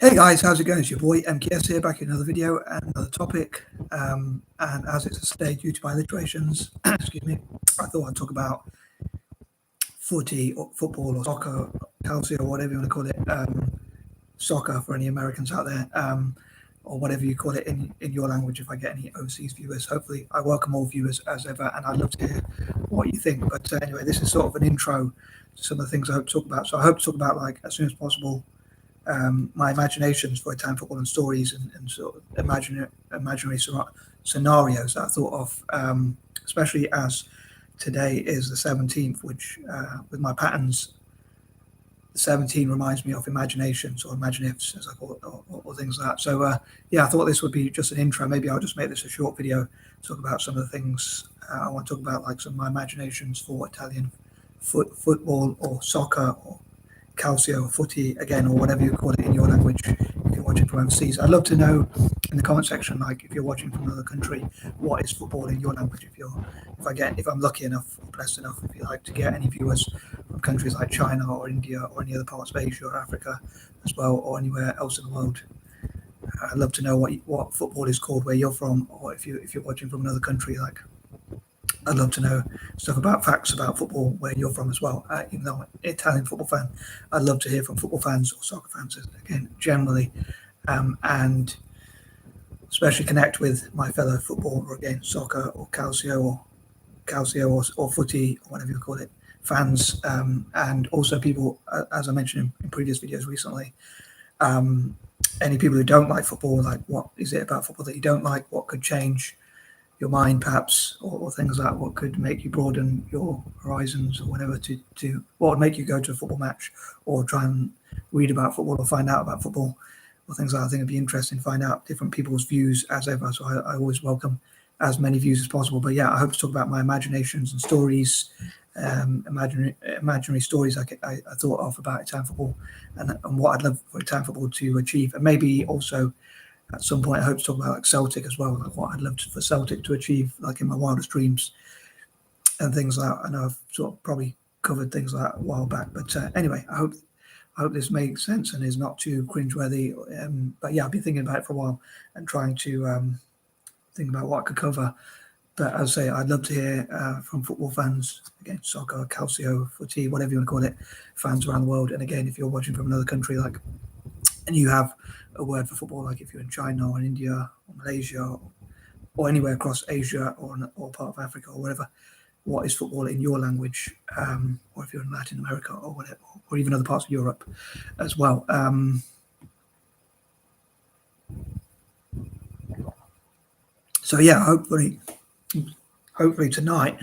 Hey guys, how's it going? It's your boy MKS here, back in another video and another topic. And as it's a stay due to my alliterations, excuse me, I thought I'd talk about footy or football or soccer, calcio, or whatever you want to call it. Soccer for any Americans out there, or whatever you call it in your language. If I get any overseas viewers, hopefully I welcome all viewers as ever, and I'd love to hear what you think. But anyway, this is sort of an intro to some of the things I hope to talk about. So I hope to talk about, like, as soon as possible, my imaginations for Italian football and stories and sort of imaginary scenarios that I thought of, especially as today is the 17th, which with my patterns, 17 reminds me of imaginations or imaginifs, as I call it, or things like that. So yeah, I thought this would be just an intro. Maybe I'll just make this a short video, talk about some of the things I want to talk about, like some of my imaginations for Italian football or soccer or calcio, footy, again, or whatever you call it in your language if you're watching from overseas. I'd love to know in the comment section, like, if you're watching from another country, what is football in your language? If I'm lucky enough or blessed enough, if you like, to get any viewers from countries like China or India or any other parts of Asia or Africa as well, or anywhere else in the world. I'd love to know what football is called where you're from, or if you're watching from another country, like, I'd love to know stuff about facts about football where you're from as well. Even though I'm an Italian football fan, I'd love to hear from football fans or soccer fans, again, generally, and especially connect with my fellow football, or again, soccer or calcio or footy, or whatever you call it, fans, and also people, as I mentioned in previous videos recently, any people who don't like football, like, what is it about football that you don't like? What could change your mind, perhaps, or things like that, what could make you broaden your horizons or whatever, to what would make you go to a football match or try and read about football or find out about football or things like that. I think it'd be interesting to find out different people's views as ever, so I always welcome as many views as possible. But yeah, I hope to talk about my imaginations and stories, imaginary stories I thought of about Italian football and what I'd love for Italian football to achieve, and maybe also at some point I hope to talk about, like, Celtic as well, like what I'd love for Celtic to achieve, like in my wildest dreams and things like that. I know I've sort of probably covered things like that a while back, but anyway, I hope this makes sense and is not too cringeworthy. But yeah, I've been thinking about it for a while and trying to think about what I could cover. But as I say, I'd love to hear from football fans, again, soccer, calcio, footy, whatever you want to call it, fans around the world. And again, if you're watching from another country, like, and you have a word for football, like if you're in China or in India or Malaysia or anywhere across Asia or part of Africa or whatever, what is football in your language, or if you're in Latin America or whatever, or even other parts of Europe as well. So yeah, hopefully tonight,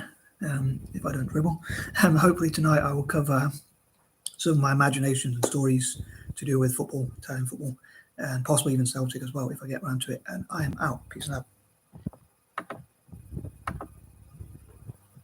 if I don't dribble, hopefully tonight I will cover some of my imaginations and stories to do with football, Italian football, and possibly even Celtic as well if I get around to it. And I am out. Peace and out.